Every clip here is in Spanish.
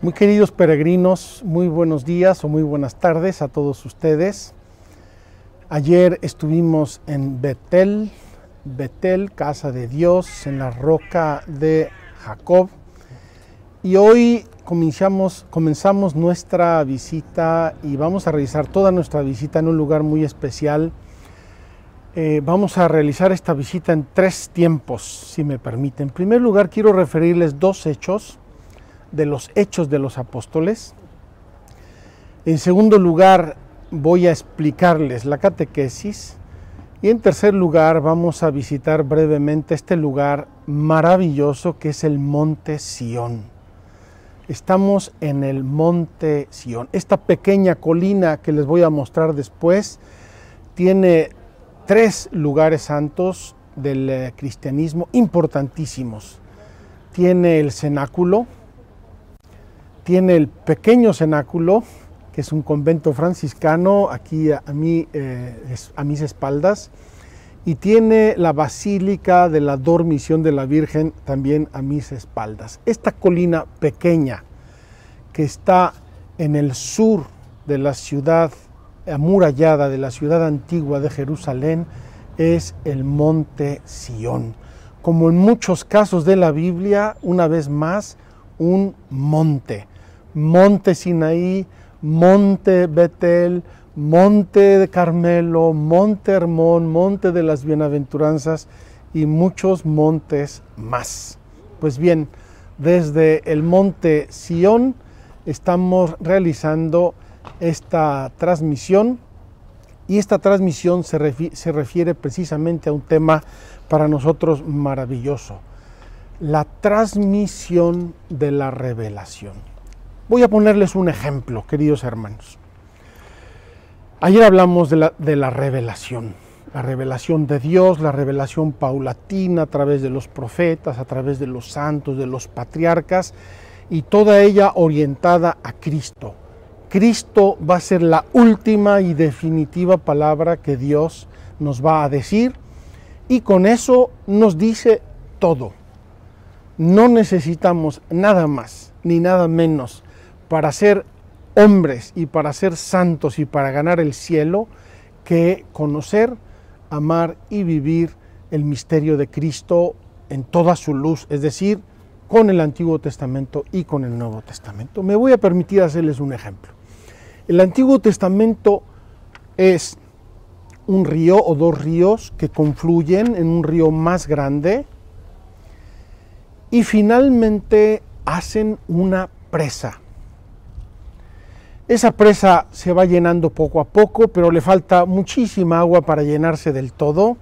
Muy queridos peregrinos, muy buenos días o muy buenas tardes a todos ustedes. Ayer estuvimos en Betel, casa de Dios, en la roca de Jacob. Y hoy comenzamos nuestra visita y vamos a realizar toda nuestra visita en un lugar muy especial. Vamos a realizar esta visita en 3 tiempos, si me permiten. En primer lugar, quiero referirles 2 hechos de los Hechos de los Apóstoles. En segundo lugar, voy a explicarles la catequesis. Y en tercer lugar, vamos a visitar brevemente este lugar maravilloso que es el Monte Sión. Estamos en el Monte Sión. Esta pequeña colina que les voy a mostrar después tiene 3 lugares santos del cristianismo importantísimos. Tiene el cenáculo, tiene el pequeño cenáculo, que es un convento franciscano aquí a mis espaldas, y tiene la Basílica de la Dormición de la Virgen también a mis espaldas. Esta colina pequeña que está en el sur de la ciudad amurallada, de la ciudad antigua de Jerusalén, es el Monte Sión. Como en muchos casos de la Biblia, una vez más, un monte. Monte Sinaí, Monte Betel, Monte de Carmelo, Monte Hermón, Monte de las Bienaventuranzas y muchos montes más. Pues bien, desde el Monte Sión estamos realizando esta transmisión y esta transmisión se refiere precisamente a un tema para nosotros maravilloso: la transmisión de la revelación. Voy a ponerles un ejemplo, queridos hermanos. Ayer hablamos de la revelación de Dios, la revelación paulatina a través de los profetas, a través de los santos, de los patriarcas, y toda ella orientada a Cristo. Cristo va a ser la última y definitiva palabra que Dios nos va a decir, y con eso nos dice todo. No necesitamos nada más ni nada menos para ser hombres y para ser santos y para ganar el cielo que conocer, amar y vivir el misterio de Cristo en toda su luz, es decir, con el Antiguo Testamento y con el Nuevo Testamento. Me voy a permitir hacerles un ejemplo. El Antiguo Testamento es un río o 2 ríos que confluyen en un río más grande y finalmente hacen una presa. Esa presa se va llenando poco a poco, pero le falta muchísima agua para llenarse del todo.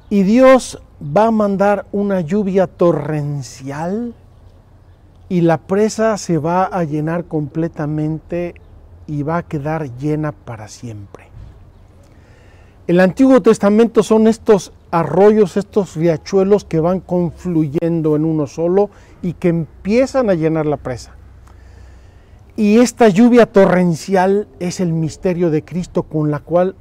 Y Dios va a mandar una lluvia torrencial y la presa se va a llenar completamente y va a quedar llena para siempre. El Antiguo Testamento son estos arroyos, estos riachuelos que van confluyendo en uno solo y que empiezan a llenar la presa. Y esta lluvia torrencial es el misterio de Cristo con la cual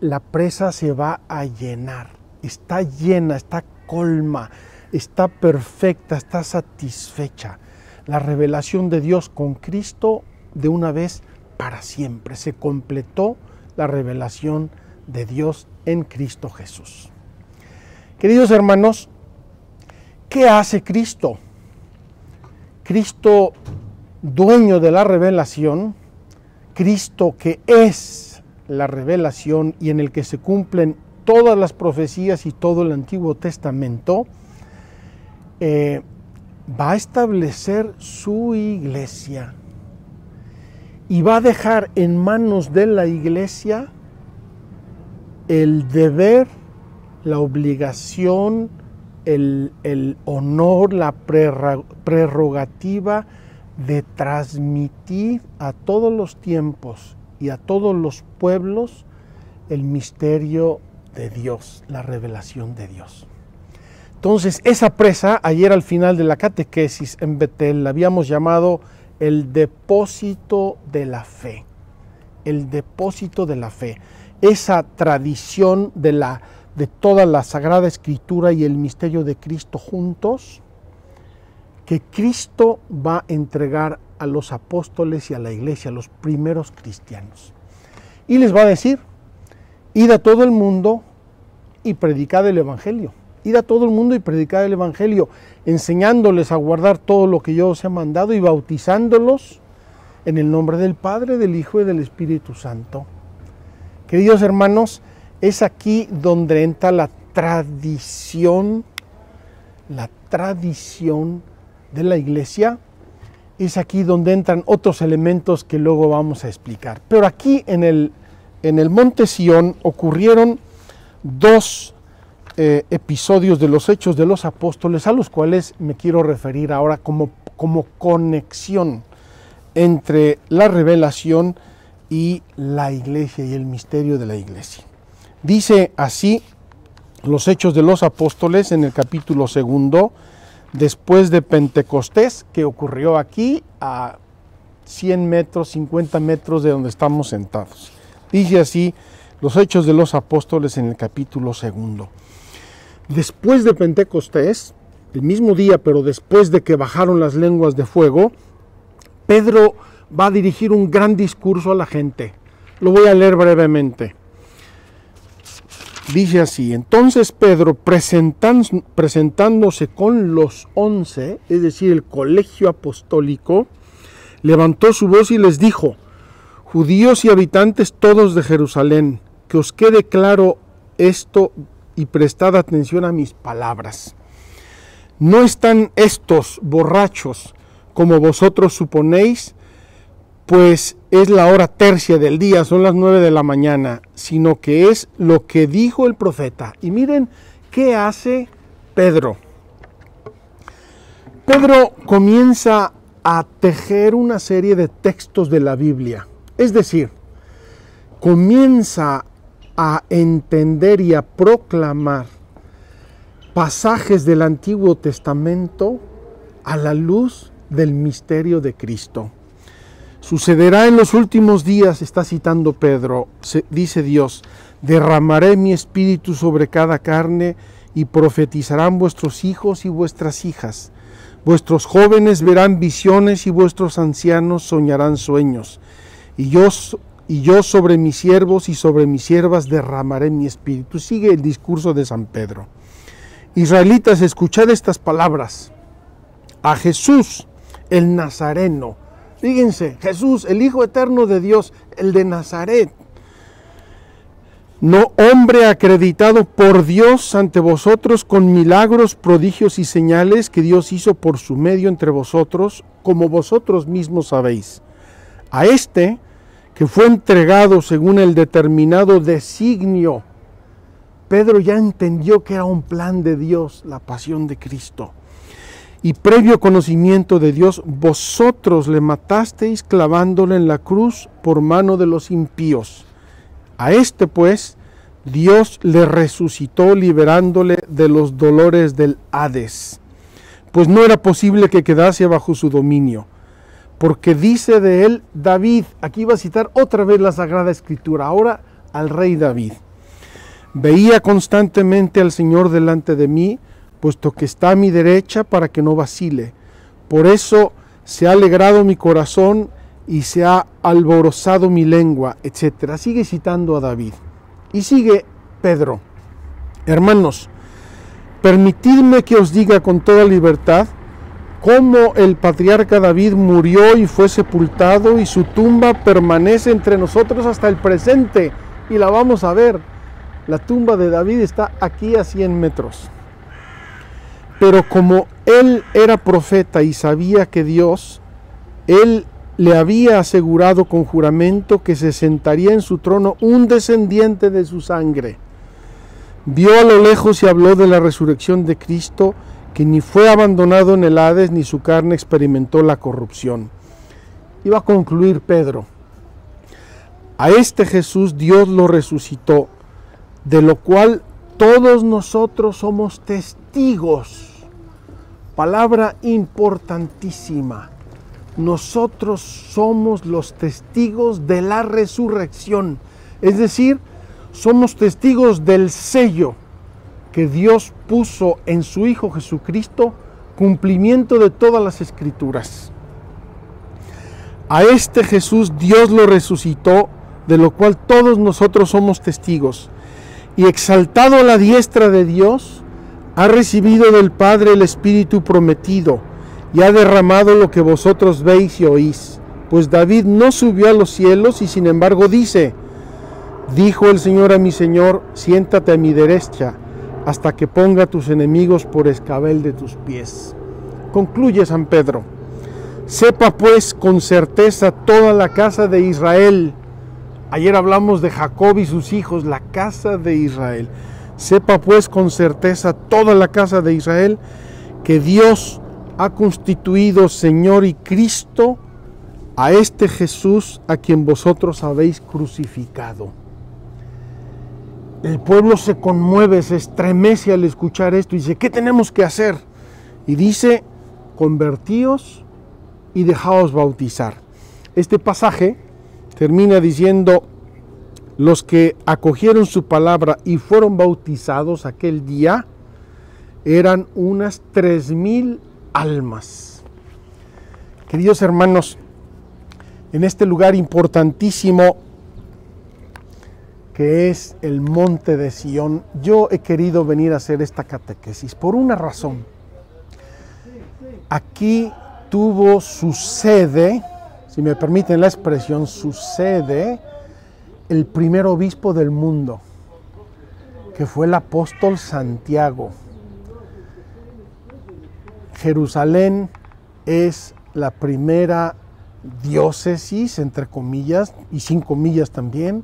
la presa se va a llenar. Está llena, está colma, está perfecta, está satisfecha. La revelación de Dios con Cristo de una vez para siempre. Se completó la revelación de Dios en Cristo Jesús. Queridos hermanos, ¿qué hace Cristo? Cristo, dueño de la revelación, Cristo que es la revelación y en el que se cumplen todas las profecías y todo el Antiguo Testamento, va a establecer su iglesia y va a dejar en manos de la iglesia el deber, la obligación, el honor, la prerrogativa de transmitir a todos los tiempos y a todos los pueblos el misterio de Dios, la revelación de Dios. Entonces, esa presa, ayer al final de la catequesis en Betel, la habíamos llamado el depósito de la fe. El depósito de la fe. Esa tradición de toda la Sagrada Escritura y el misterio de Cristo juntos, que Cristo va a entregar a los apóstoles y a la iglesia, a los primeros cristianos. Y les va a decir, id a todo el mundo y predicad el Evangelio. Id a todo el mundo y predicad el Evangelio, enseñándoles a guardar todo lo que yo os he mandado y bautizándolos en el nombre del Padre, del Hijo y del Espíritu Santo. Queridos hermanos, es aquí donde entra la tradición de la iglesia. Es aquí donde entran otros elementos que luego vamos a explicar. Pero aquí en el Monte Sión ocurrieron dos episodios de los Hechos de los Apóstoles a los cuales me quiero referir ahora como conexión entre la revelación y la iglesia y el misterio de la iglesia. Dice así los Hechos de los Apóstoles en el capítulo 2, después de Pentecostés, que ocurrió aquí a 100 metros, 50 metros de donde estamos sentados. Dice así los Hechos de los Apóstoles en el capítulo 2. Después de Pentecostés, el mismo día, pero después de que bajaron las lenguas de fuego, Pedro va a dirigir un gran discurso a la gente. Lo voy a leer brevemente. Dice así: entonces Pedro, presentándose con los 11, es decir, el colegio apostólico, levantó su voz y les dijo: judíos y habitantes todos de Jerusalén, que os quede claro esto y prestad atención a mis palabras. No están estos borrachos como vosotros suponéis, pues es la hora tercia del día, son las 9 de la mañana, sino que es lo que dijo el profeta. Y miren qué hace Pedro. Pedro comienza a tejer una serie de textos de la Biblia, es decir, comienza a entender y a proclamar pasajes del Antiguo Testamento a la luz del misterio de Cristo. Sucederá en los últimos días, está citando Pedro, dice Dios, derramaré mi espíritu sobre cada carne y profetizarán vuestros hijos y vuestras hijas. Vuestros jóvenes verán visiones y vuestros ancianos soñarán sueños. Y yo sobre mis siervos y sobre mis siervas derramaré mi espíritu. Sigue el discurso de San Pedro. Israelitas, escuchad estas palabras. A Jesús, el Nazareno. Fíjense, Jesús, el Hijo eterno de Dios, el de Nazaret. No hombre acreditado por Dios ante vosotros con milagros, prodigios y señales que Dios hizo por su medio entre vosotros, como vosotros mismos sabéis. A este que fue entregado según el determinado designio. Pedro ya entendió que era un plan de Dios, la pasión de Cristo. Y previo conocimiento de Dios, vosotros le matasteis clavándole en la cruz por mano de los impíos. A este pues, Dios le resucitó liberándole de los dolores del Hades, pues no era posible que quedase bajo su dominio. Porque dice de él David, aquí va a citar otra vez la Sagrada Escritura, ahora al rey David. Veía constantemente al Señor delante de mí, puesto que está a mi derecha para que no vacile. Por eso se ha alegrado mi corazón y se ha alborozado mi lengua, etc. Sigue citando a David. Y sigue Pedro. Hermanos, permitidme que os diga con toda libertad cómo el patriarca David murió y fue sepultado y su tumba permanece entre nosotros hasta el presente. Y la vamos a ver. La tumba de David está aquí a 100 metros. Pero como él era profeta y sabía que Dios, él le había asegurado con juramento que se sentaría en su trono un descendiente de su sangre. Vio a lo lejos y habló de la resurrección de Cristo, que ni fue abandonado en el Hades, ni su carne experimentó la corrupción. Iba a concluir Pedro. A este Jesús Dios lo resucitó, de lo cual todos nosotros somos testigos. Palabra importantísima. Nosotros somos los testigos de la resurrección. Es decir, somos testigos del sello que Dios puso en su Hijo Jesucristo cumplimiento de todas las Escrituras. A este Jesús Dios lo resucitó, de lo cual todos nosotros somos testigos, y exaltado a la diestra de Dios, ha recibido del Padre el Espíritu prometido, y ha derramado lo que vosotros veis y oís. Pues David no subió a los cielos, y sin embargo dice: dijo el Señor a mi Señor, siéntate a mi derecha, hasta que ponga a tus enemigos por escabel de tus pies. Concluye San Pedro: sepa pues con certeza toda la casa de Israel. Ayer hablamos de Jacob y sus hijos, la casa de Israel. Sepa pues con certeza toda la casa de Israel que Dios ha constituido Señor y Cristo a este Jesús a quien vosotros habéis crucificado. El pueblo se conmueve, se estremece al escuchar esto y dice: ¿qué tenemos que hacer? Y dice: convertíos y dejaos bautizar. Este pasaje termina diciendo: los que acogieron su palabra y fueron bautizados aquel día eran unas 3,000 almas. Queridos hermanos, en este lugar importantísimo que es el Monte de Sión, yo he querido venir a hacer esta catequesis por una razón. Aquí tuvo su sede, si me permiten la expresión, su sede, el primer obispo del mundo, que fue el apóstol Santiago. Jerusalén es la primera diócesis, entre comillas, y sin comillas también,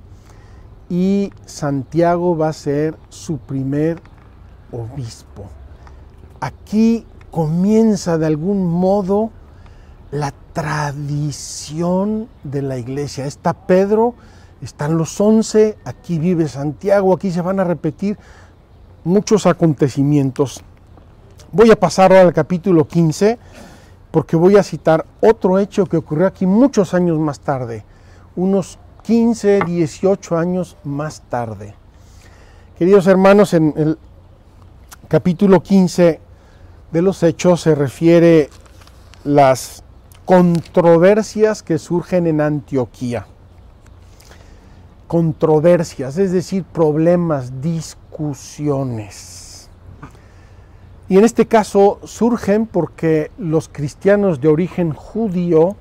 y Santiago va a ser su primer obispo. Aquí comienza de algún modo la tradición de la iglesia. Está Pedro, están los 11, aquí vive Santiago, aquí se van a repetir muchos acontecimientos. Voy a pasar ahora al capítulo 15, porque voy a citar otro hecho que ocurrió aquí muchos años más tarde, unos 15, 18 años más tarde. Queridos hermanos, en el capítulo 15 de los Hechos se refiere las controversias que surgen en Antioquía. Controversias, es decir, problemas, discusiones. Y en este caso surgen porque los cristianos de origen judío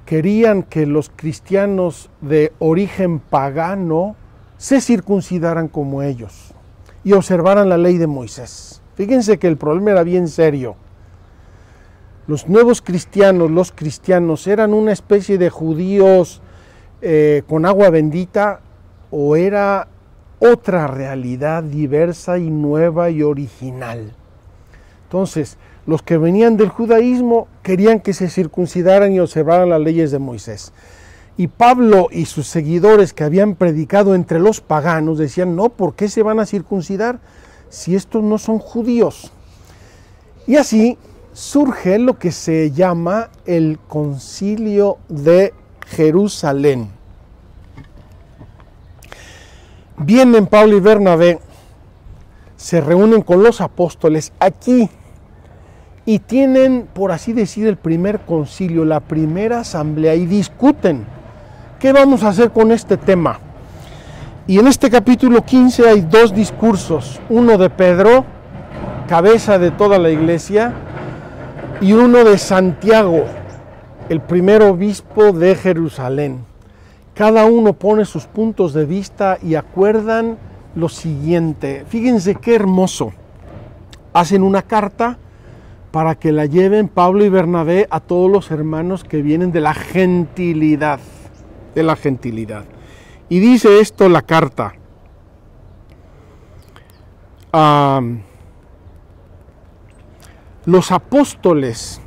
querían que los cristianos de origen pagano se circuncidaran como ellos y observaran la ley de Moisés. Fíjense que el problema era bien serio. Los nuevos cristianos, los cristianos, eran una especie de judíos con agua bendita, o era otra realidad diversa y nueva y original. Entonces, los que venían del judaísmo querían que se circuncidaran y observaran las leyes de Moisés. Y Pablo y sus seguidores, que habían predicado entre los paganos, decían: no, ¿por qué se van a circuncidar si estos no son judíos? Y así surge lo que se llama el Concilio de Jerusalén. Vienen Pablo y Bernabé, se reúnen con los apóstoles aquí y tienen, por así decir, el primer concilio, la primera asamblea, y discuten qué vamos a hacer con este tema. Y en este capítulo 15 hay dos discursos, uno de Pedro, cabeza de toda la iglesia, y uno de Santiago, el primer obispo de Jerusalén. Cada uno pone sus puntos de vista y acuerdan lo siguiente. Fíjense qué hermoso. Hacen una carta para que la lleven Pablo y Bernabé a todos los hermanos que vienen de la gentilidad. Y dice esto la carta: los apóstoles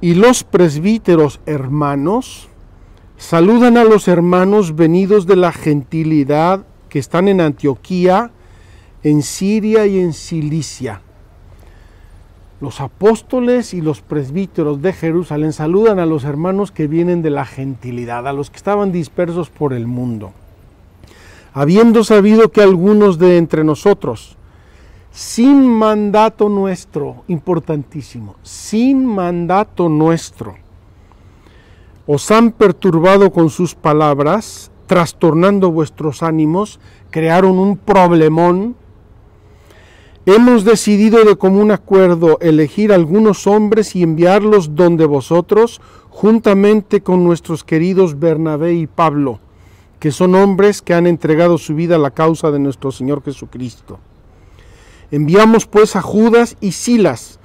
y los presbíteros hermanos saludan a los hermanos venidos de la gentilidad que están en Antioquía, en Siria y en Cilicia. Los apóstoles y los presbíteros de Jerusalén saludan a los hermanos que vienen de la gentilidad, a los que estaban dispersos por el mundo. Habiendo sabido que algunos de entre nosotros sin mandato nuestro, importantísimo, sin mandato nuestro. Os han perturbado con sus palabras, trastornando vuestros ánimos, crearon un problemón. Hemos decidido de común acuerdo elegir algunos hombres y enviarlos donde vosotros, juntamente con nuestros queridos Bernabé y Pablo, que son hombres que han entregado su vida a la causa de nuestro Señor Jesucristo. Enviamos pues a Judas y Silas,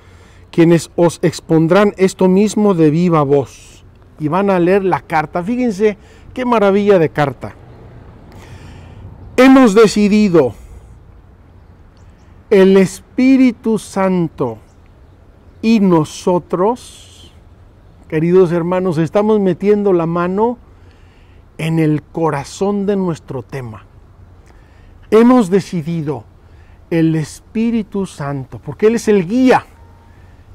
quienes os expondrán esto mismo de viva voz. Y van a leer la carta. Fíjense qué maravilla de carta. Hemos decidido, el Espíritu Santo y nosotros, queridos hermanos, estamos metiendo la mano en el corazón de nuestro tema. Hemos decidido, el Espíritu Santo, porque Él es el guía,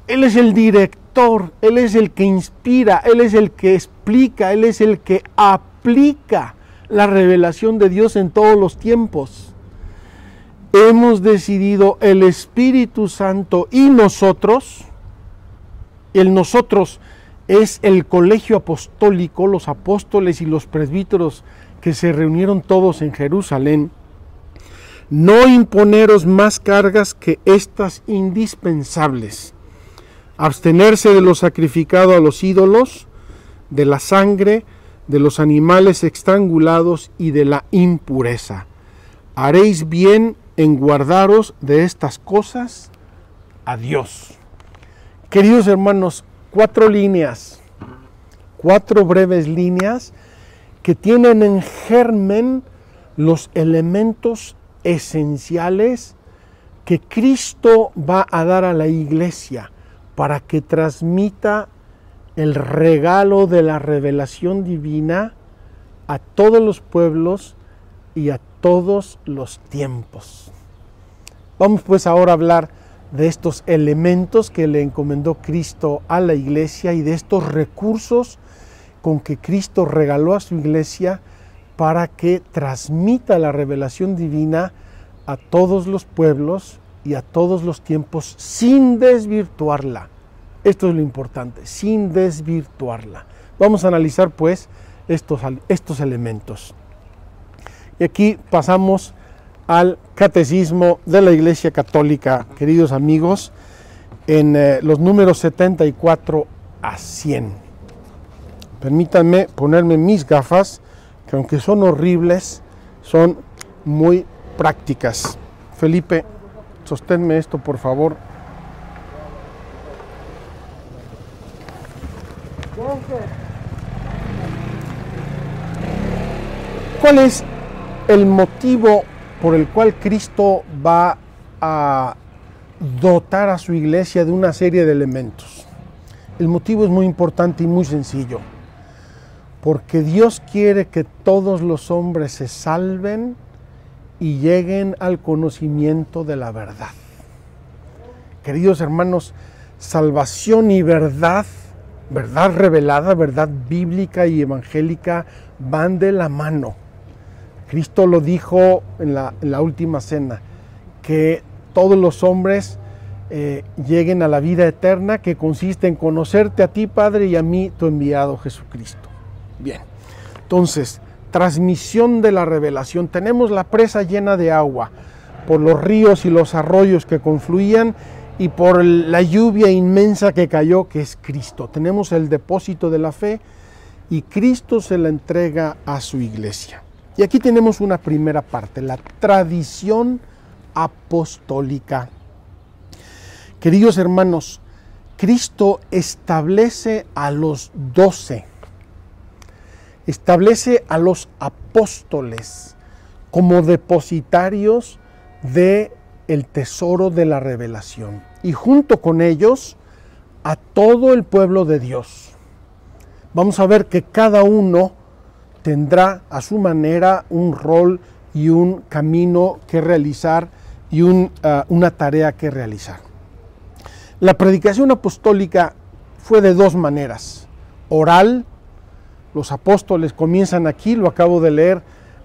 Él es el director, Él es el que inspira, Él es el que explica, Él es el que aplica la revelación de Dios en todos los tiempos. Hemos decidido, el Espíritu Santo y nosotros, el nosotros es el colegio apostólico, los apóstoles y los presbíteros que se reunieron todos en Jerusalén, no imponeros más cargas que estas indispensables: abstenerse de lo sacrificado a los ídolos, de la sangre, de los animales estrangulados y de la impureza. Haréis bien en guardaros de estas cosas a Dios. Queridos hermanos, 4 líneas, 4 breves líneas que tienen en germen los elementos esenciales que Cristo va a dar a la iglesia para que transmita el regalo de la revelación divina a todos los pueblos y a todos los tiempos. Vamos pues ahora a hablar de estos elementos que le encomendó Cristo a la iglesia y de estos recursos con que Cristo regaló a su iglesia para que transmita la revelación divina a todos los pueblos y a todos los tiempos sin desvirtuarla. Esto es lo importante, sin desvirtuarla. Vamos a analizar pues estos elementos. Y aquí pasamos al Catecismo de la Iglesia Católica, queridos amigos, en los números 74 a 100. Permítanme ponerme mis gafas, que aunque son horribles, son muy prácticas. Felipe, sosténme esto, por favor. ¿Cuál es el motivo por el cual Cristo va a dotar a su iglesia de una serie de elementos? El motivo es muy importante y muy sencillo. Porque Dios quiere que todos los hombres se salven y lleguen al conocimiento de la verdad. Queridos hermanos, salvación y verdad, verdad revelada, verdad bíblica y evangélica, van de la mano. Cristo lo dijo en la última cena, que todos los hombres lleguen a la vida eterna, que consiste en conocerte a ti, Padre, y a mí, tu enviado Jesucristo. Bien, entonces, transmisión de la revelación. Tenemos la presa llena de agua por los ríos y los arroyos que confluían y por la lluvia inmensa que cayó, que es Cristo. Tenemos el depósito de la fe y Cristo se la entrega a su iglesia. Y aquí tenemos una primera parte, la tradición apostólica. Queridos hermanos, Cristo establece a los 12, establece a los apóstoles como depositarios del tesoro de la revelación y junto con ellos a todo el pueblo de Dios. Vamos a ver que cada uno tendrá a su manera un rol y un camino que realizar y una tarea que realizar. La predicación apostólica fue de 2 maneras: oral, los apóstoles comienzan aquí, lo acabo de leer,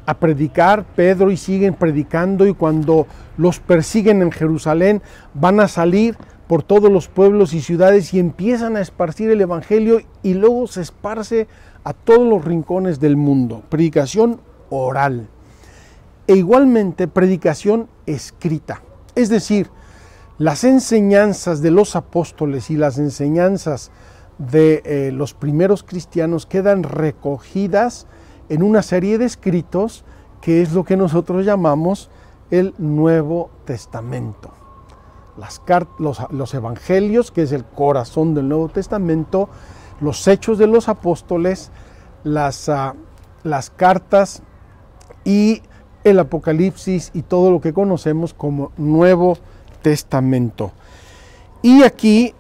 a predicar, Pedro, y siguen predicando, y cuando los persiguen en Jerusalén, van a salir por todos los pueblos y ciudades y empiezan a esparcir el evangelio, y luego se esparce a todos los rincones del mundo. Predicación oral e igualmente predicación escrita. Es decir, las enseñanzas de los apóstoles y las enseñanzas de los primeros cristianos quedan recogidas en una serie de escritos que es lo que nosotros llamamos el Nuevo Testamento. Los evangelios, que es el corazón del Nuevo Testamento, los hechos de los apóstoles, las cartas y el Apocalipsis y todo lo que conocemos como Nuevo Testamento. Y aquí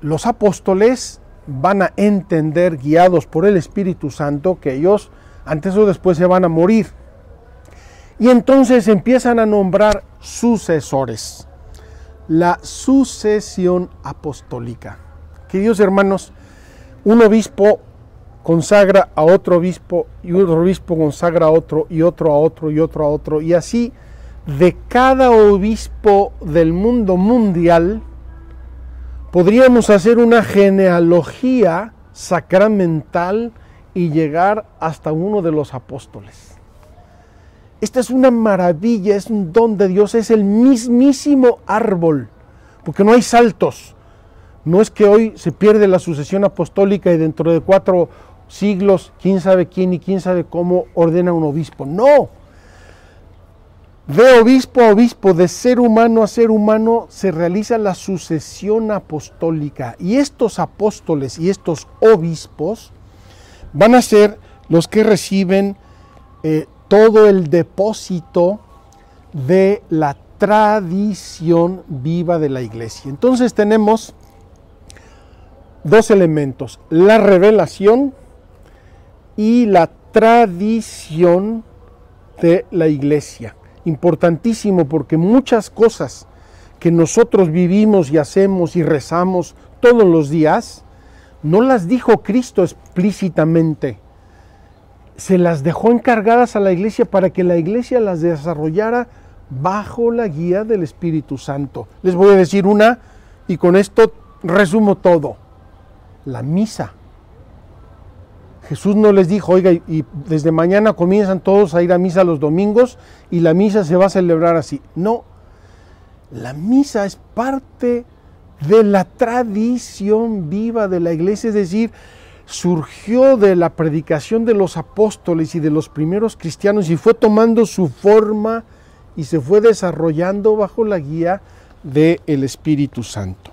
los apóstoles van a entender, guiados por el Espíritu Santo, que ellos antes o después se van a morir. Y entonces empiezan a nombrar sucesores. La sucesión apostólica. Queridos hermanos, un obispo consagra a otro obispo, y otro obispo consagra a otro, y otro a otro, y otro a otro, y así de cada obispo del mundo mundial podríamos hacer una genealogía sacramental y llegar hasta uno de los apóstoles. Esta es una maravilla, es un don de Dios, es el mismísimo árbol, porque no hay saltos. No es que hoy se pierde la sucesión apostólica y dentro de 4 siglos, quién sabe quién y quién sabe cómo ordena un obispo. No. De obispo a obispo, de ser humano a ser humano, se realiza la sucesión apostólica. Y estos apóstoles y estos obispos van a ser los que reciben todo el depósito de la tradición viva de la iglesia. Entonces tenemos 2 elementos: la revelación y la tradición de la iglesia. Importantísimo, porque muchas cosas que nosotros vivimos y hacemos y rezamos todos los días, no las dijo Cristo explícitamente. Se las dejó encargadas a la iglesia para que la iglesia las desarrollara bajo la guía del Espíritu Santo. Les voy a decir una y con esto resumo todo. La misa. Jesús no les dijo, oiga, y desde mañana comienzan todos a ir a misa los domingos y la misa se va a celebrar así. No, la misa es parte de la tradición viva de la iglesia, es decir, surgió de la predicación de los apóstoles y de los primeros cristianos y fue tomando su forma y se fue desarrollando bajo la guía del Espíritu Santo.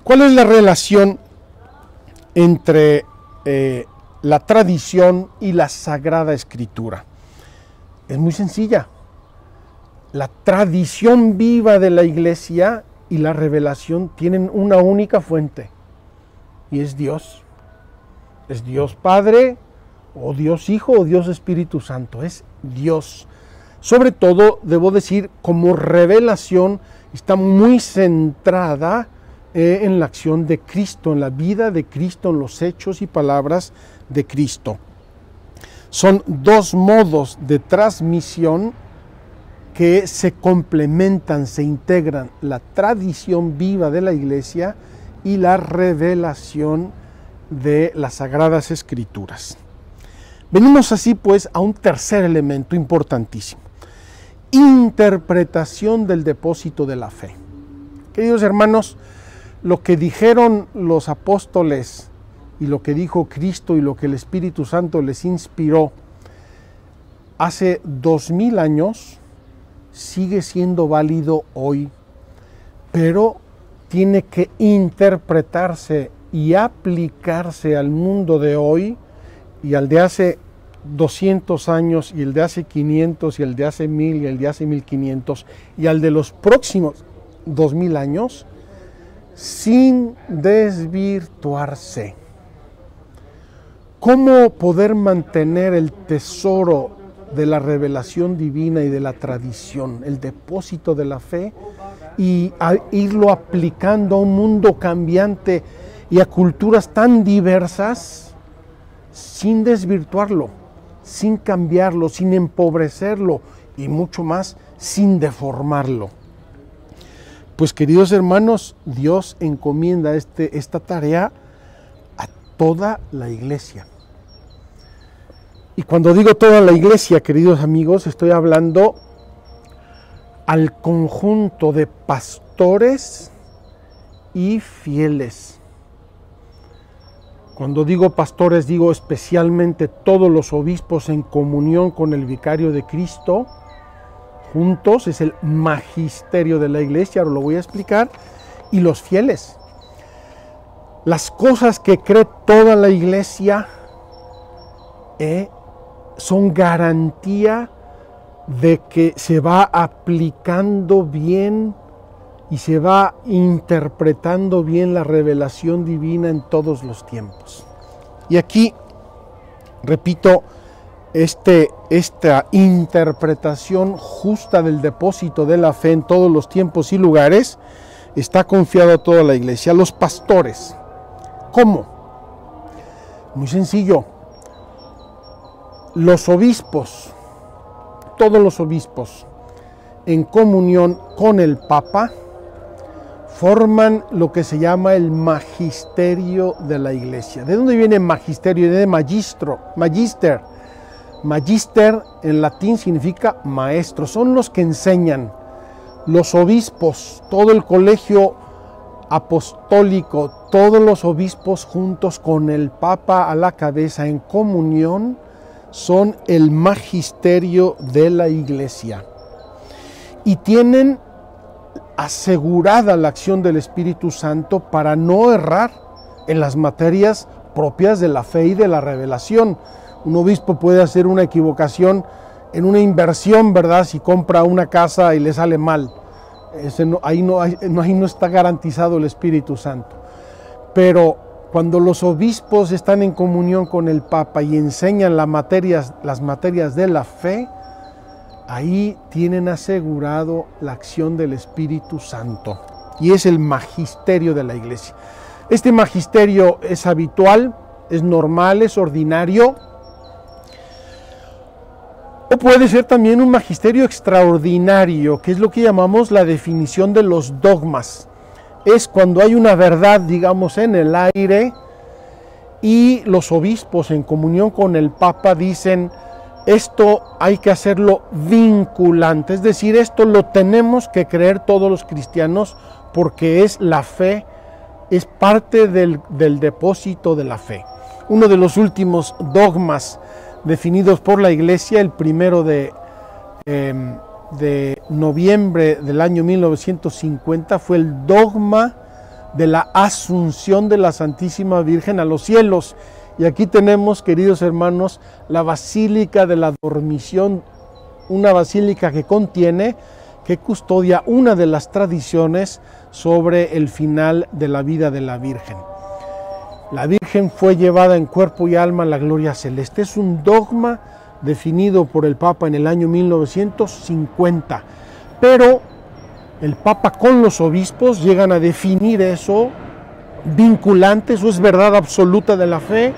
¿Cuál es la relación entre la tradición y la Sagrada Escritura? Es muy sencilla. La tradición viva de la iglesia y la revelación tienen una única fuente, y es Dios. Es Dios Padre, o Dios Hijo, o Dios Espíritu Santo. Es Dios. Sobre todo, debo decir, como revelación, está muy centrada en la acción de Cristo, en la vida de Cristo, en los hechos y palabras de Cristo. Son 2 modos de transmisión que se complementan, se integran: la tradición viva de la iglesia y la revelación de las Sagradas Escrituras. Venimos así pues a un tercer elemento importantísimo: interpretación del depósito de la fe. Queridos hermanos, lo que dijeron los apóstoles y lo que dijo Cristo y lo que el Espíritu Santo les inspiró hace 2000 años sigue siendo válido hoy, pero tiene que interpretarse y aplicarse al mundo de hoy y al de hace 200 años y el de hace 500 y el de hace 1000 y el de hace 1500 y al de los próximos 2000 años, sin desvirtuarse. ¿Cómo poder mantener el tesoro de la revelación divina y de la tradición, el depósito de la fe, y irlo aplicando a un mundo cambiante y a culturas tan diversas sin desvirtuarlo? sin cambiarlo, sin empobrecerlo y mucho más sin deformarlo. Pues queridos hermanos, Dios encomienda esta tarea a toda la iglesia. Y cuando digo toda la iglesia, queridos amigos, estoy hablando al conjunto de pastores y fieles. Cuando digo pastores, digo especialmente todos los obispos en comunión con el vicario de Cristo, juntos, es el magisterio de la iglesia, ahora lo voy a explicar, y los fieles. Las cosas que cree toda la iglesia son garantía de que se va aplicando bien y se va interpretando bien la revelación divina en todos los tiempos. Y aquí, repito, esta interpretación justa del depósito de la fe en todos los tiempos y lugares está confiado a toda la iglesia. Los pastores, ¿cómo? Muy sencillo. Los obispos, todos los obispos, en comunión con el Papa, forman lo que se llama el magisterio de la iglesia. ¿De dónde viene magisterio? De magistro, magister. Magister en latín significa maestro, son los que enseñan. Los obispos, todo el colegio apostólico, todos los obispos juntos con el Papa a la cabeza en comunión, son el magisterio de la iglesia. Y tienen asegurada la acción del Espíritu Santo para no errar en las materias propias de la fe y de la revelación. Un obispo puede hacer una equivocación en una inversión, ¿verdad? Si compra una casa y le sale mal. Ahí no está garantizado el Espíritu Santo. Pero cuando los obispos están en comunión con el Papa y enseñan las materias de la fe, ahí tienen asegurado la acción del Espíritu Santo. Y es el magisterio de la iglesia. Este magisterio es habitual, es normal, es ordinario. O puede ser también un magisterio extraordinario, que es lo que llamamos la definición de los dogmas. Es cuando hay una verdad, digamos, en el aire y los obispos en comunión con el Papa dicen: esto hay que hacerlo vinculante, es decir, esto lo tenemos que creer todos los cristianos porque es la fe, es parte del depósito de la fe. Uno de los últimos dogmas definidos por la Iglesia, el 1 de noviembre del año 1950, fue el dogma de la asunción de la Santísima Virgen a los cielos. Y aquí tenemos, queridos hermanos, la Basílica de la Dormición, una basílica que custodia una de las tradiciones sobre el final de la vida de la Virgen. La Virgen fue llevada en cuerpo y alma a la gloria celeste. Es un dogma definido por el Papa en el año 1950. Pero el Papa con los obispos llegan a definir eso vinculante, eso es verdad absoluta de la fe,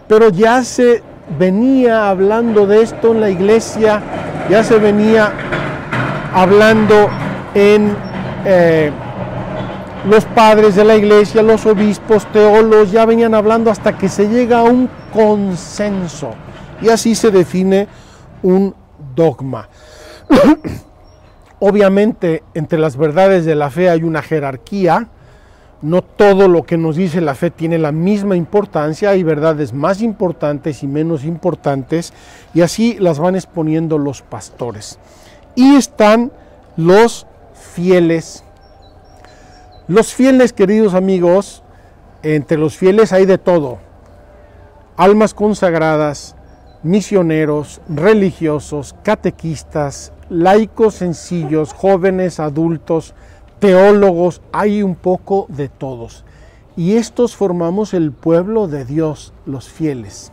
pero ya se venía hablando de esto en la iglesia, ya se venía hablando en los padres de la iglesia, los obispos, teólogos, ya venían hablando hasta que se llega a un consenso, y así se define un dogma. Obviamente, entre las verdades de la fe hay una jerarquía. No todo lo que nos dice la fe tiene la misma importancia, hay verdades más importantes y menos importantes, y así las van exponiendo los pastores. Y están los fieles. Los fieles, queridos amigos, entre los fieles hay de todo: almas consagradas, misioneros, religiosos, catequistas, laicos sencillos, jóvenes, adultos, teólogos, hay un poco de todos. Y estos formamos el pueblo de Dios, los fieles.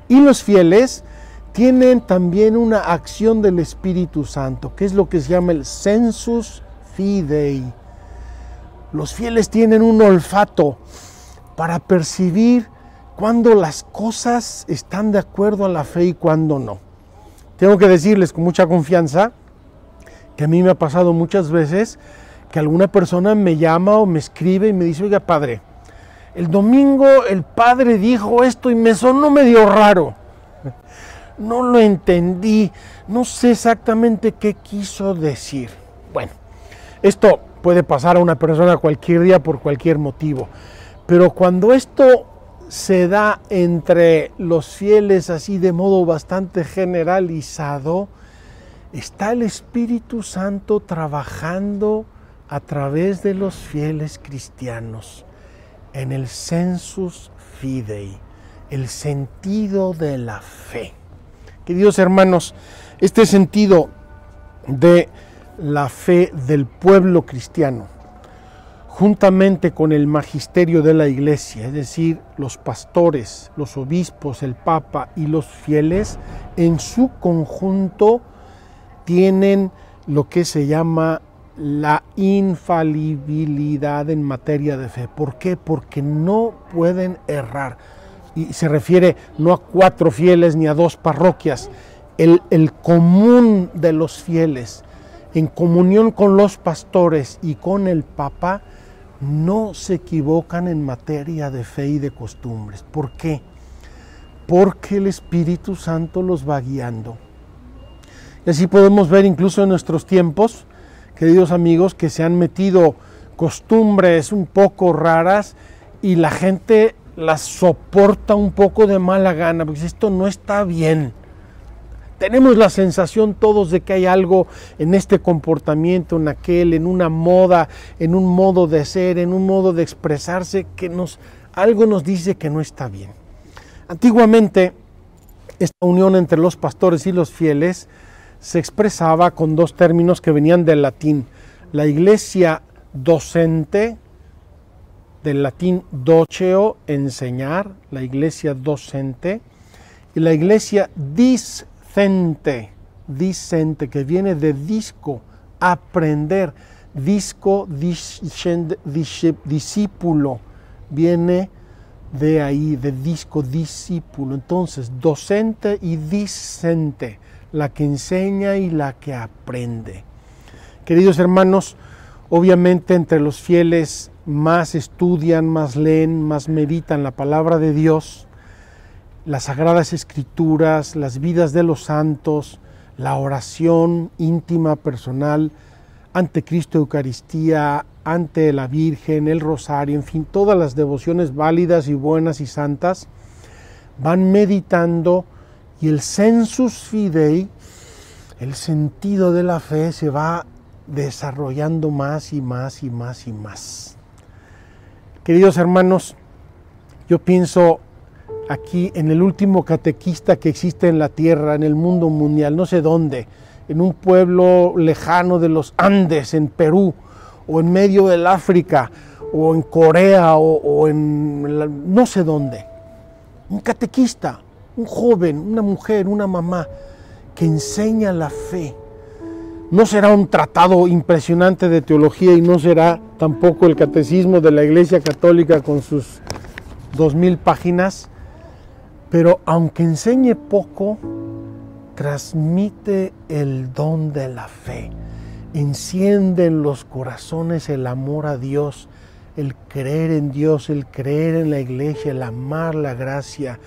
Y los fieles tienen también una acción del Espíritu Santo, que es lo que se llama el sensus fidei. Los fieles tienen un olfato para percibir cuándo las cosas están de acuerdo a la fe y cuándo no. Tengo que decirles con mucha confianza que a mí me ha pasado muchas veces que alguna persona me llama o me escribe y me dice: oiga, padre, el domingo el padre dijo esto y me sonó medio raro. No lo entendí, no sé exactamente qué quiso decir. Bueno, esto puede pasar a una persona cualquier día por cualquier motivo, pero cuando esto se da entre los fieles así de modo bastante generalizado, está el Espíritu Santo trabajando a través de los fieles cristianos en el sensus fidei, el sentido de la fe. Queridos hermanos, este sentido de la fe del pueblo cristiano, juntamente con el magisterio de la Iglesia, es decir, los pastores, los obispos, el Papa y los fieles, en su conjunto tienen lo que se llama la infalibilidad en materia de fe. ¿Por qué? Porque no pueden errar. Y se refiere no a 4 fieles ni a 2 parroquias. El común de los fieles, en comunión con los pastores y con el Papa, no se equivocan en materia de fe y de costumbres. ¿Por qué? Porque el Espíritu Santo los va guiando. Y así podemos ver incluso en nuestros tiempos, queridos amigos, que se han metido costumbres un poco raras y la gente las soporta un poco de mala gana, porque esto no está bien. Tenemos la sensación todos de que hay algo en este comportamiento, en aquel, en una moda, en un modo de ser, en un modo de expresarse, que algo nos dice que no está bien. Antiguamente, esta unión entre los pastores y los fieles se expresaba con 2 términos que venían del latín: la iglesia docente, del latín doceo, enseñar, la iglesia docente, y la iglesia discente, que viene de disco, aprender, disco, discípulo, viene de ahí, de disco, discípulo. Entonces, docente y discente, la que enseña y la que aprende. Queridos hermanos, obviamente entre los fieles más estudian, más leen, más meditan la palabra de Dios, las sagradas escrituras, las vidas de los santos, la oración íntima, personal, ante Cristo Eucaristía, ante la Virgen, el rosario, en fin, todas las devociones válidas y buenas y santas, van meditando, y el sensus fidei, el sentido de la fe, se va desarrollando más y más y más y más. Queridos hermanos, yo pienso aquí en el último catequista que existe en la tierra, en el mundo mundial, no sé dónde, en un pueblo lejano de los Andes, en Perú, o en medio del África, o en Corea, o en no sé dónde. Un catequista, un joven, una mujer, una mamá, que enseña la fe. No será un tratado impresionante de teología y no será tampoco el catecismo de la Iglesia Católica con sus 2000 páginas, pero aunque enseñe poco, transmite el don de la fe, enciende en los corazones el amor a Dios, el creer en Dios, el creer en la Iglesia, el amar la gracia,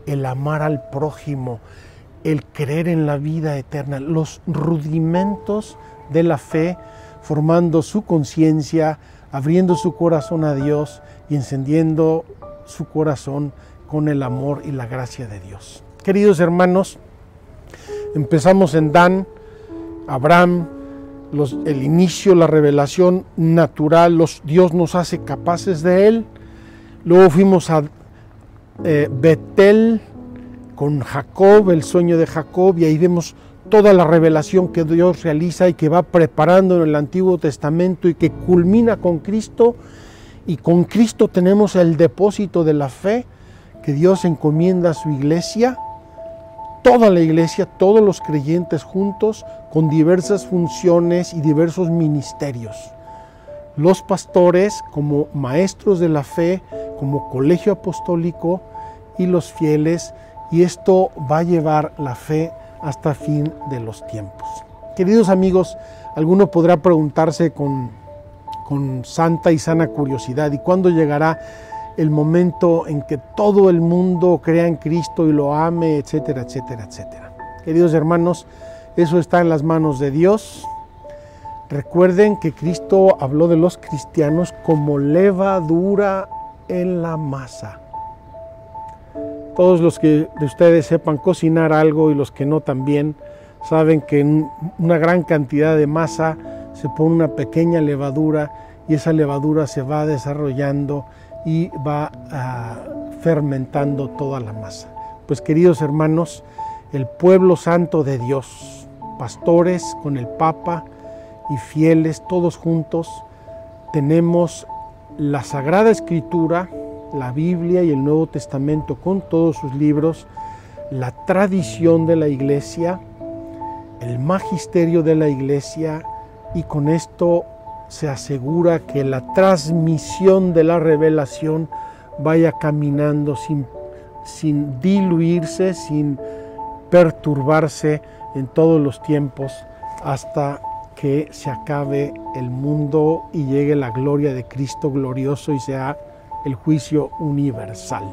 el amar al prójimo, el creer en la vida eterna, los rudimentos de la fe, formando su conciencia, abriendo su corazón a Dios y encendiendo su corazón con el amor y la gracia de Dios. Queridos hermanos, empezamos en Dan, Abraham, el inicio, la revelación natural, Dios nos hace capaces de él. Luego fuimos a Betel con Jacob, el sueño de Jacob, y ahí vemos toda la revelación que Dios realiza y que va preparando en el Antiguo Testamento y que culmina con Cristo, y con Cristo tenemos el depósito de la fe que Dios encomienda a su iglesia, toda la iglesia, todos los creyentes juntos, con diversas funciones y diversos ministerios. Los pastores como maestros de la fe, como colegio apostólico, y los fieles, y esto va a llevar la fe hasta fin de los tiempos. Queridos amigos, alguno podrá preguntarse con santa y sana curiosidad, ¿y cuándo llegará el momento en que todo el mundo crea en Cristo y lo ame, etcétera, etcétera, etcétera? Queridos hermanos, eso está en las manos de Dios. Recuerden que Cristo habló de los cristianos como levadura en la masa. Todos los que de ustedes sepan cocinar algo y los que no también, saben que en una gran cantidad de masa se pone una pequeña levadura y esa levadura se va desarrollando y va fermentando toda la masa. Pues queridos hermanos, el pueblo santo de Dios, pastores con el Papa y fieles, todos juntos, tenemos la Sagrada Escritura, la Biblia y el Nuevo Testamento con todos sus libros, la tradición de la Iglesia, el magisterio de la Iglesia, y con esto se asegura que la transmisión de la revelación vaya caminando sin diluirse, sin perturbarse en todos los tiempos, hasta que se acabe el mundo y llegue la gloria de Cristo glorioso y sea el juicio universal.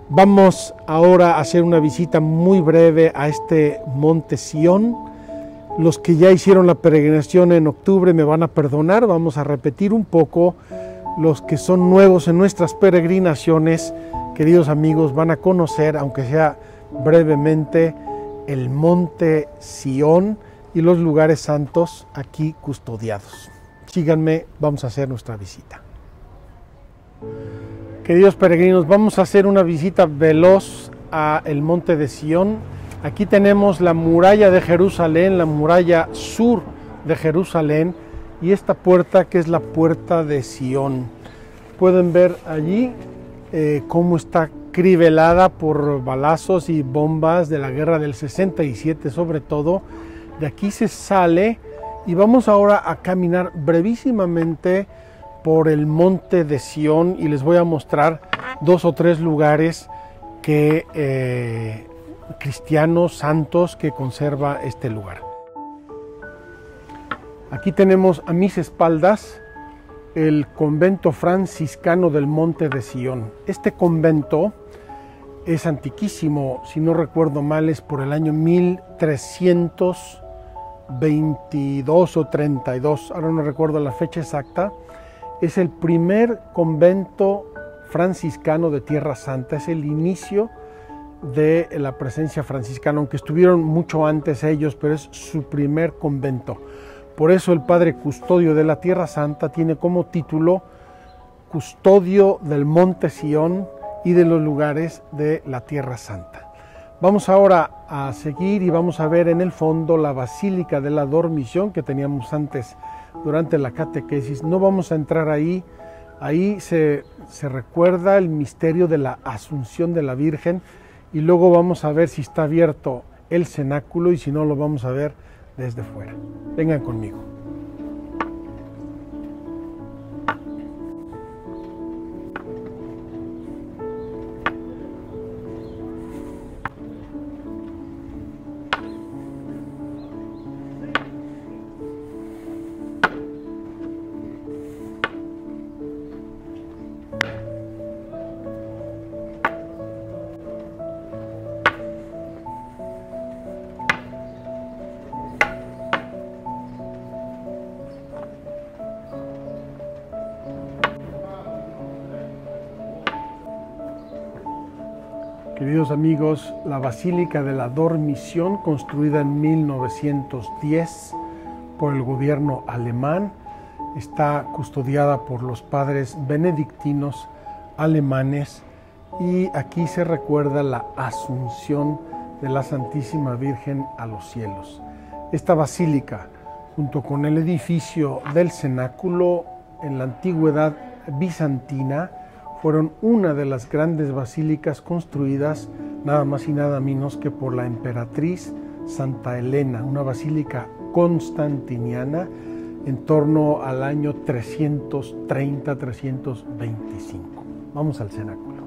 Vamos ahora a hacer una visita muy breve a este monte Sión. Los que ya hicieron la peregrinación en octubre me van a perdonar, vamos a repetir un poco. Los que son nuevos en nuestras peregrinaciones, queridos amigos, van a conocer, aunque sea brevemente, el monte Sión y los lugares santos aquí custodiados. Síganme, vamos a hacer nuestra visita. Queridos peregrinos, vamos a hacer una visita veloz al monte de Sión. Aquí tenemos la muralla de Jerusalén, la muralla sur de Jerusalén, y esta puerta que es la puerta de Sión. Pueden ver allí cómo está crivelada por balazos y bombas de la guerra del 67 sobre todo. De aquí se sale y vamos ahora a caminar brevísimamente por el monte de Sión y les voy a mostrar 2 o 3 lugares que cristianos santos que conserva este lugar. Aquí tenemos a mis espaldas el convento franciscano del monte de Sión. Este convento es antiquísimo, si no recuerdo mal es por el año 1322 o 32, ahora no recuerdo la fecha exacta. Es el primer convento franciscano de Tierra Santa, es el inicio de la presencia franciscana, aunque estuvieron mucho antes ellos, pero es su primer convento. Por eso el padre custodio de la Tierra Santa tiene como título Custodio del Monte Sión y de los lugares de la Tierra Santa. Vamos ahora a seguir y vamos a ver en el fondo la Basílica de la Dormición que teníamos antes durante la catequesis. No vamos a entrar ahí. Ahí se recuerda el misterio de la Asunción de la Virgen y luego vamos a ver si está abierto el cenáculo y si no lo vamos a ver desde fuera. Vengan conmigo. Queridos amigos, la Basílica de la Dormición, construida en 1910 por el gobierno alemán, está custodiada por los padres benedictinos alemanes y aquí se recuerda la Asunción de la Santísima Virgen a los cielos. Esta basílica, junto con el edificio del cenáculo en la antigüedad bizantina, fueron una de las grandes basílicas construidas nada más y nada menos que por la emperatriz Santa Elena, una basílica constantiniana en torno al año 330-325. Vamos al cenáculo.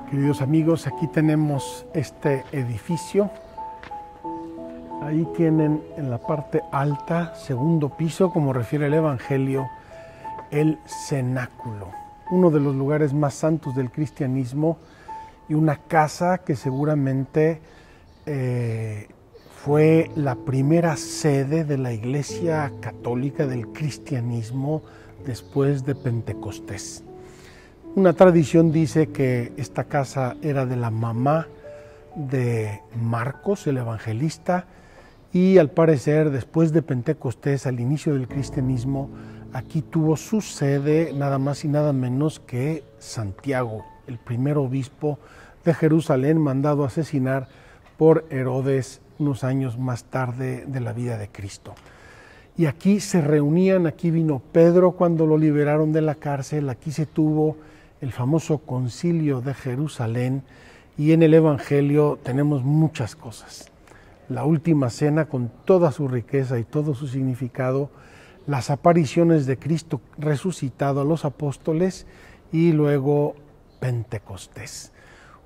Queridos amigos, aquí tenemos este edificio. Ahí tienen en la parte alta, segundo piso, como refiere el Evangelio, el cenáculo, uno de los lugares más santos del cristianismo y una casa que seguramente fue la primera sede de la Iglesia Católica del cristianismo después de Pentecostés. Una tradición dice que esta casa era de la mamá de Marcos, el evangelista, y al parecer después de Pentecostés, al inicio del cristianismo, aquí tuvo su sede nada más y nada menos que Santiago, el primer obispo de Jerusalén, mandado a asesinar por Herodes unos años más tarde de la vida de Cristo. Y aquí se reunían, aquí vino Pedro cuando lo liberaron de la cárcel, aquí se tuvo el famoso concilio de Jerusalén, y en el Evangelio tenemos muchas cosas. La última cena con toda su riqueza y todo su significado, las apariciones de Cristo resucitado a los apóstoles y luego Pentecostés,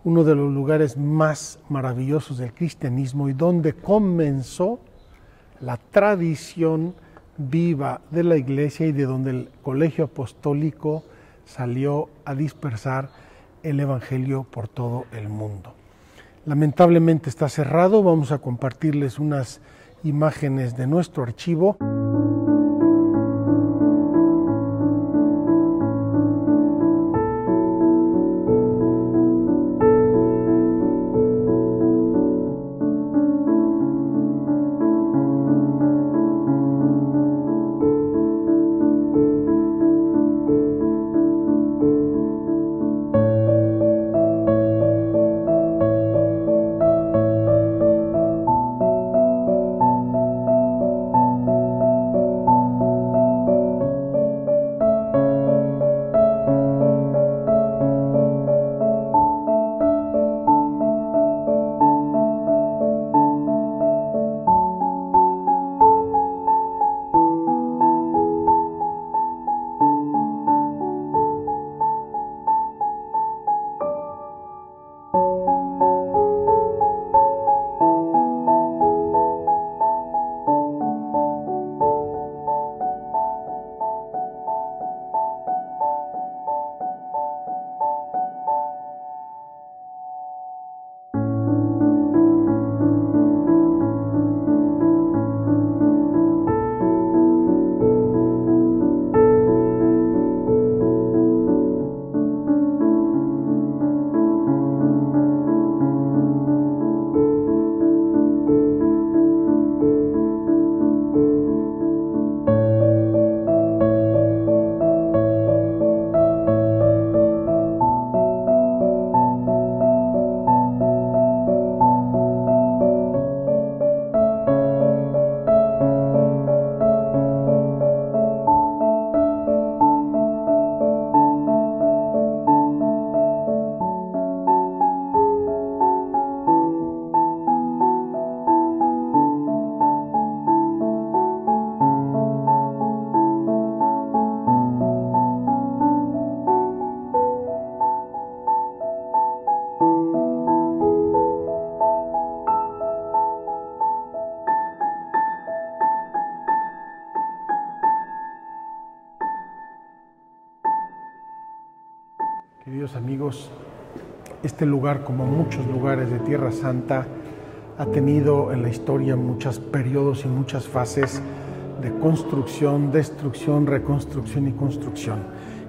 uno de los lugares más maravillosos del cristianismo y donde comenzó la tradición viva de la Iglesia y de donde el colegio apostólico salió a dispersar el Evangelio por todo el mundo. Lamentablemente está cerrado, vamos a compartirles unas imágenes de nuestro archivo. Queridos amigos, este lugar, como muchos lugares de Tierra Santa, ha tenido en la historia muchos periodos y muchas fases de construcción, destrucción, reconstrucción y construcción.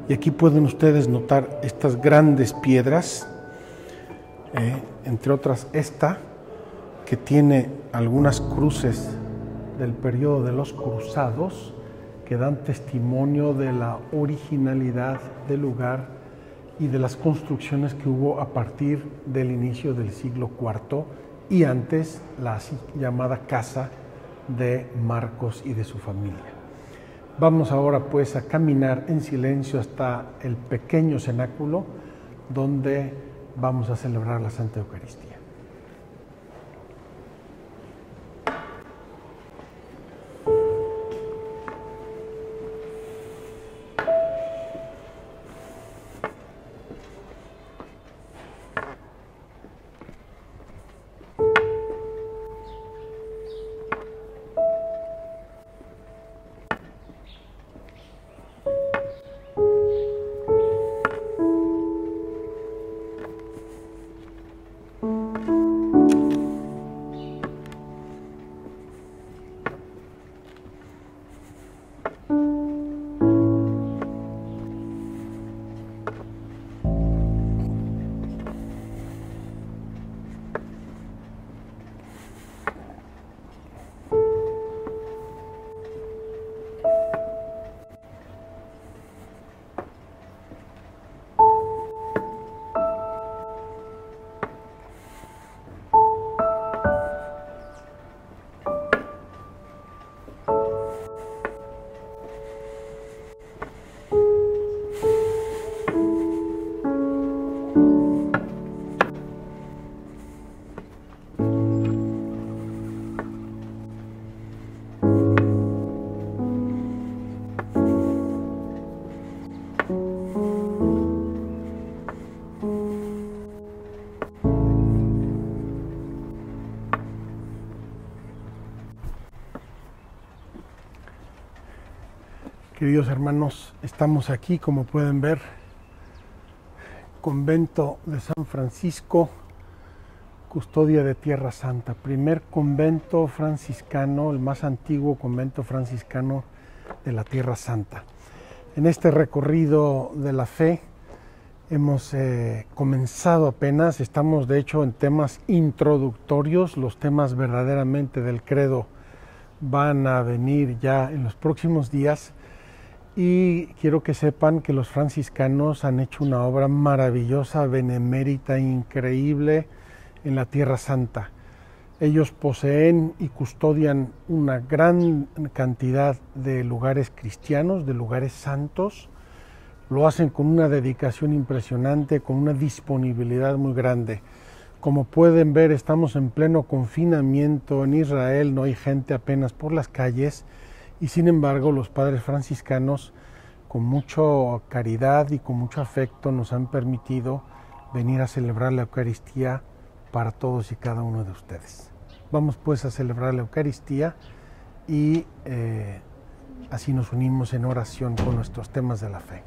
Y aquí pueden ustedes notar estas grandes piedras, entre otras esta, que tiene algunas cruces del periodo de los cruzados, que dan testimonio de la originalidad del lugar y de las construcciones que hubo a partir del inicio del siglo IV y antes la así llamada casa de Marcos y de su familia. Vamos ahora pues a caminar en silencio hasta el pequeño cenáculo donde vamos a celebrar la Santa Eucaristía. Queridos hermanos, estamos aquí, como pueden ver, convento de San Francisco, custodia de Tierra Santa, primer convento franciscano, el más antiguo convento franciscano de la Tierra Santa. En este recorrido de la fe hemos comenzado apenas, estamos de hecho en temas introductorios, los temas verdaderamente del credo van a venir ya en los próximos días. Y quiero que sepan que los franciscanos han hecho una obra maravillosa, benemérita, increíble en la Tierra Santa. Ellos poseen y custodian una gran cantidad de lugares cristianos, de lugares santos. Lo hacen con una dedicación impresionante, con una disponibilidad muy grande. Como pueden ver, estamos en pleno confinamiento en Israel, no hay gente apenas por las calles. Y sin embargo, los padres franciscanos, con mucha caridad y con mucho afecto, nos han permitido venir a celebrar la Eucaristía para todos y cada uno de ustedes. Vamos pues a celebrar la Eucaristía y así nos unimos en oración con nuestros temas de la fe.